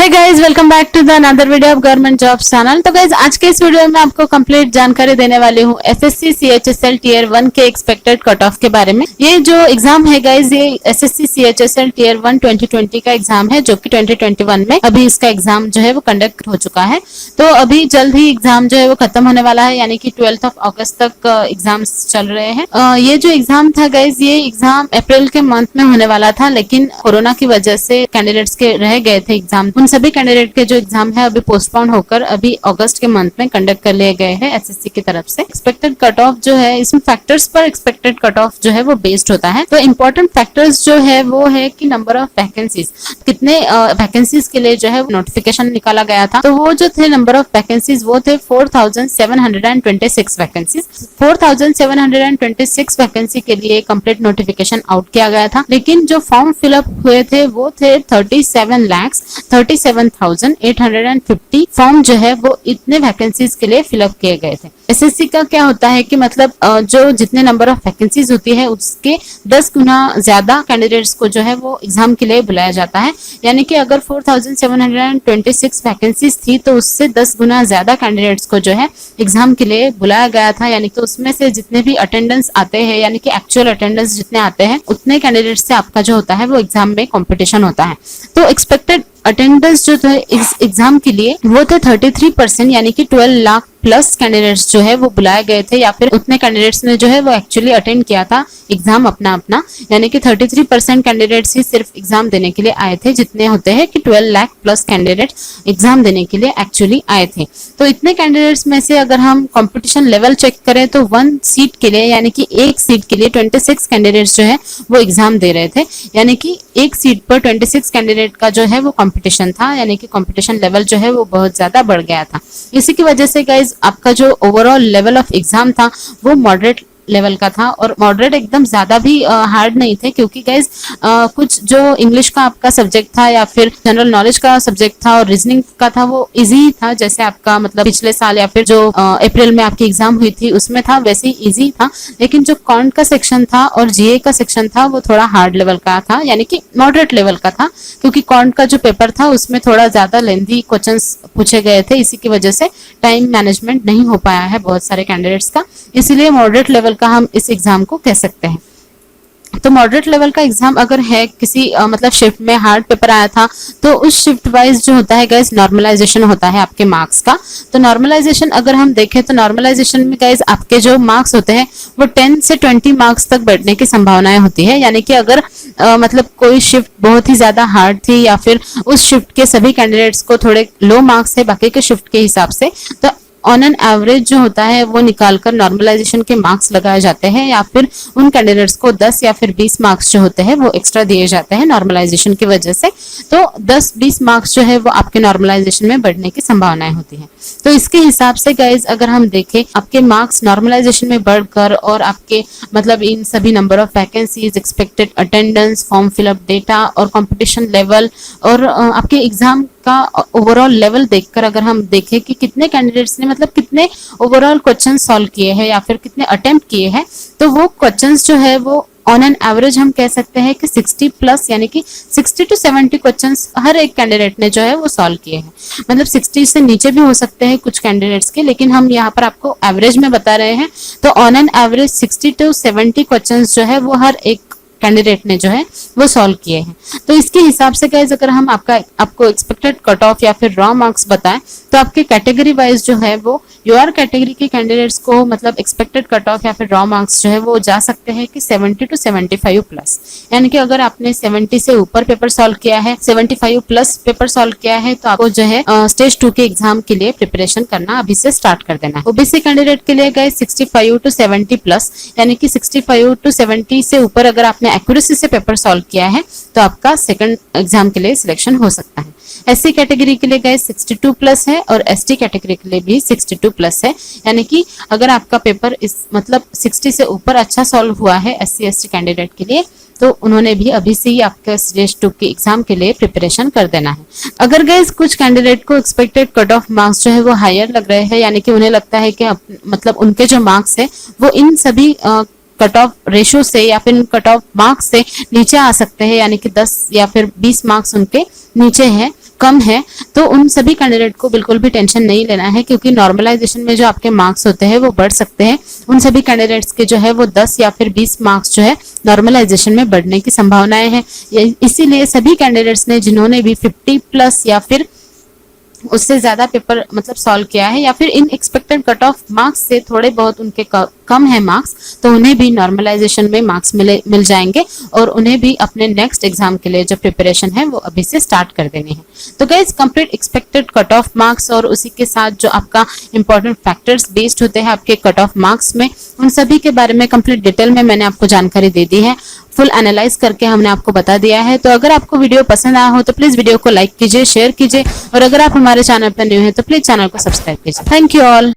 Hey guys, welcome back to the another video of government jobs channel. तो guys, आज के इस video में आपको कंप्लीट जानकारी देने वाली हूँ एसएससी सीएचएसएल टियर 1 के एक्सपेक्टेड कट ऑफ के बारे में। ये जो एग्जाम है गाइस, ये एसएससी सीएचएसएल टियर 1 2020 का एग्जाम है, जो कि 2021 में अभी इसका एग्जाम जो है वो कंडक्ट हो चुका है। तो अभी जल्द ही एग्जाम जो है वो खत्म होने वाला है, यानी कि 12 अगस्त तक एग्जाम्स चल रहे हैं। ये जो एग्जाम था गाइस, ये एग्जाम अप्रैल के मंथ में होने वाला था, लेकिन कोरोना की वजह से कैंडिडेट्स के रह गए थे एग्जाम। उन सभी कैंडिडेट के जो एग्जाम है अभी पोस्टपोन होकर अभी अगस्त के मंथ में कंडक्ट कर लिए गए हैं एसएससी की तरफ से। एक्सपेक्टेड कट ऑफ जो है, इसमें फैक्टर्स पर एक्सपेक्टेड कट ऑफ जो है वो बेस्ड होता है। तो इंपॉर्टेंट फैक्टर्स जो है वो है कि नंबर ऑफ वैकेंसीज, कितने वैकेंसीज के लिए जो है नोटिफिकेशन निकाला गया था। तो वो जो थे नंबर ऑफ वैकेंसीज वो थे 4726 वैकेंसीज। 4726 वैकेंसी के लिए कंप्लीट नोटिफिकेशन आउट किया गया था, लेकिन जो फॉर्म फिलअप हुए थे वो थे 37,850 फॉर्म जो है वो इतने वैकेंसीज के लिए फिलअप किए गए थे। एसएससी का क्या होता है कि मतलब जो जितने नंबर ऑफ वैकेंसीज होती है उसके 10 गुना ज्यादा कैंडिडेट्स को जो है वो एग्जाम के लिए बुलाया जाता है। यानी कि अगर 4726 वैकेंसीज थी तो उससे 10 गुना ज्यादा कैंडिडेट्स को जो है एग्जाम के लिए बुलाया गया था। यानी कि उसमें से जितने भी अटेंडेंस आते हैं, यानी कि एक्चुअल अटेंडेंस जितने आते हैं, उतने कैंडिडेट्स से आपका जो होता है वो एग्जाम में कॉम्पिटिशन होता है। तो एक्सपेक्टेड अटेंडेंस जो थे इस एग्जाम के लिए वो थे 33%, यानी कि 12 लाख प्लस कैंडिडेट्स जो है वो बुलाए गए थे, या फिर उतने कैंडिडेट्स ने जो है वो एक्चुअली अटेंड किया था एग्जाम अपना। यानी कि 33% कैंडिडेट्स ही सिर्फ एग्जाम देने के लिए आए थे, जितने होते हैं कि 12 लाख प्लस कैंडिडेट एग्जाम देने के लिए एक्चुअली आए थे। तो इतने कैंडिडेट्स में से अगर हम कंपटीशन लेवल चेक करें तो 1 सीट के लिए, यानी कि एक सीट के लिए 26 कैंडिडेट्स जो है वो एग्जाम दे रहे थे। यानी कि एक सीट पर 26 कैंडिडेट का जो है वो कंपटीशन था, यानी कि कंपटीशन लेवल जो है वो बहुत ज्यादा बढ़ गया था। इसी की वजह से गाइज आपका जो ओवरऑल लेवल ऑफ एग्जाम था वो मॉडरेट लेवल का था, और मॉडरेट एकदम ज्यादा भी हार्ड नहीं थे, क्योंकि गाइज कुछ जो इंग्लिश का आपका सब्जेक्ट था या फिर जनरल नॉलेज का सब्जेक्ट था और रीजनिंग का था वो इजी था, जैसे आपका मतलब पिछले साल या फिर जो अप्रैल में आपकी एग्जाम हुई थी उसमें था, वैसे ही इजी था। लेकिन जो कॉन्ट का सेक्शन था और जीए का सेक्शन था वो थोड़ा हार्ड लेवल का था, यानी कि मॉडरेट लेवल का था, क्योंकि कॉन्ट का जो पेपर था उसमें थोड़ा ज्यादा लेंथी क्वेश्चंस पूछे गए थे। इसी की वजह से टाइम मैनेजमेंट नहीं हो पाया है बहुत सारे कैंडिडेट्स का, इसीलिए मॉडरेट लेवल का हम इस एग्जाम को कह सकते हैं। तो मॉडरेट लेवल का एग्जाम अगर है किसी मतलब शिफ्ट में हार्ड पेपर आया था तो उस शिफ्ट वाइज जो होता है गाइज नॉर्मलाइजेशन होता है आपके मार्क्स का। तो नॉर्मलाइजेशन अगर हम देखें तो नॉर्मलाइजेशन में गाइज आपके जो मार्क्स होते हैं वो 10 से 20 मार्क्स तक बढ़ने की संभावनाएं होती है। यानी कि अगर मतलब कोई शिफ्ट बहुत ही ज्यादा हार्ड थी या फिर उस शिफ्ट के सभी कैंडिडेट्स को थोड़े लो मार्क्स है बाकी के शिफ्ट के हिसाब से, तो ऑन एन एवरेज जो होता है वो निकालकर नॉर्मलाइजेशन के मार्क्स लगाए जाते हैं, या फिर उन कैंडिडेट्स को 10 या फिर 20 मार्क्स जो होते हैं वो एक्स्ट्रा दिए जाते हैं नॉर्मलाइजेशन की वजह से। तो 10-20 मार्क्स जो है वो आपके नॉर्मलाइजेशन में बढ़ने की संभावनाएं होती है। तो इसके हिसाब से गाइज अगर हम देखें आपके मार्क्स नॉर्मलाइजेशन में बढ़कर और आपके मतलब इन सभी number of vacancies, expected attendance, form fill up data और कंपटीशन लेवल और आपके एग्जाम का ओवरऑल लेवल देखकर अगर हम देखें कि कितने कैंडिडेट्स ने मतलब कितने ओवरऑल क्वेश्चन सॉल्व किए हैं या फिर कितने अटेम्प्ट किए हैं, तो वो क्वेश्चंस जो है वो ऑन एन एवरेज हम कह सकते हैं कि 60 प्लस, यानी कि 60 to 70 क्वेश्चंस हर एक कैंडिडेट ने जो है वो सॉल्व किए हैं। मतलब 60 से नीचे भी हो सकते हैं कुछ कैंडिडेट्स के, लेकिन हम यहाँ पर आपको एवरेज में बता रहे हैं। तो on an average 60 to 70 questions जो है वो हर एक कैंडिडेट ने जो है वो सॉल्व किए हैं। तो इसके हिसाब से गाइस अगर हम आपको एक्सपेक्टेड कट ऑफ या फिर रॉ मार्क्स बताएं तो आपके कैटेगरी वाइज जो है वो यूआर कैटेगरी के कैंडिडेट्स को मतलब एक्सपेक्टेड कट ऑफ या फिर रॉ मार्क्स जो है वो जा सकते हैं कि 70 to 75 प्लस। यानी कि अगर आपने 70 से ऊपर पेपर सॉल्व किया है, 75 प्लस पेपर सॉल्व किया है, तो आपको जो है स्टेज 2 के एग्जाम के लिए प्रिपरेशन करना अभी से स्टार्ट कर देना है। ओबीसी कैंडिडेट के लिए गाइस 65 to 70 प्लस, यानी कि 65 to 70 से ऊपर अगर आपने एक्यूरेसी से पेपर सॉल्व किया है तो आपका सेकंड एग्जाम के लिए सिलेक्शन हो सकता है। एससी कैटेगरी के लिए गाइस 62 प्लस है और एसटी कैटेगरी के लिए भी 62 प्लस है। यानी कि अगर आपका पेपर इस मतलब 60 से ऊपर अच्छा सॉल्व हुआ है एससी एसटी कैंडिडेट के लिए, तो उन्होंने भी अभी से ही आपका स्टेज 2 के एग्जाम के लिए प्रिपरेशन कर देना है। अगर गाइस कुछ कैंडिडेट को एक्सपेक्टेड कट ऑफ मार्क्स जो है वो हायर लग रहे हैं, यानी कि उन्हें लगता है कि मतलब उनके जो मार्क्स है वो इन सभी कट ऑफ रेशो से या फिर कट ऑफ मार्क्स से नीचे आ सकते हैं, यानी कि 10 या फिर 20 मार्क्स उनके नीचे है कम है, तो उन सभी कैंडिडेट को बिल्कुल भी टेंशन नहीं लेना है, क्योंकि नॉर्मलाइजेशन में जो आपके मार्क्स होते हैं वो बढ़ सकते हैं। उन सभी कैंडिडेट्स के जो है वो 10 या फिर 20 मार्क्स जो है नॉर्मलाइजेशन में बढ़ने की संभावनाएं हैं। इसीलिए सभी कैंडिडेट्स ने जिन्होंने भी 50 प्लस या फिर उससे ज्यादा पेपर मतलब सॉल्व किया है, या फिर इन एक्सपेक्टेड कट ऑफ मार्क्स से थोड़े बहुत उनके कम है मार्क्स, तो उन्हें भी नॉर्मलाइजेशन में मार्क्स मिल जाएंगे, और उन्हें भी अपने नेक्स्ट एग्जाम के लिए जो प्रिपरेशन है वो अभी से स्टार्ट कर देनी है। तो guys, complete expected cut off marks और उसी के साथ जो आपका इंपॉर्टेंट फैक्टर्स बेस्ड होते हैं आपके कट ऑफ मार्क्स में, उन सभी के बारे में कंप्लीट डिटेल में मैंने आपको जानकारी दे दी है। फुल एनालाइज करके हमने आपको बता दिया है। तो अगर आपको वीडियो पसंद आया हो तो प्लीज वीडियो को लाइक कीजिए, शेयर कीजिए, और अगर आप हमारे चैनल पर न्यू हैं तो प्लीज चैनल को सब्सक्राइब कीजिए। Thank you all.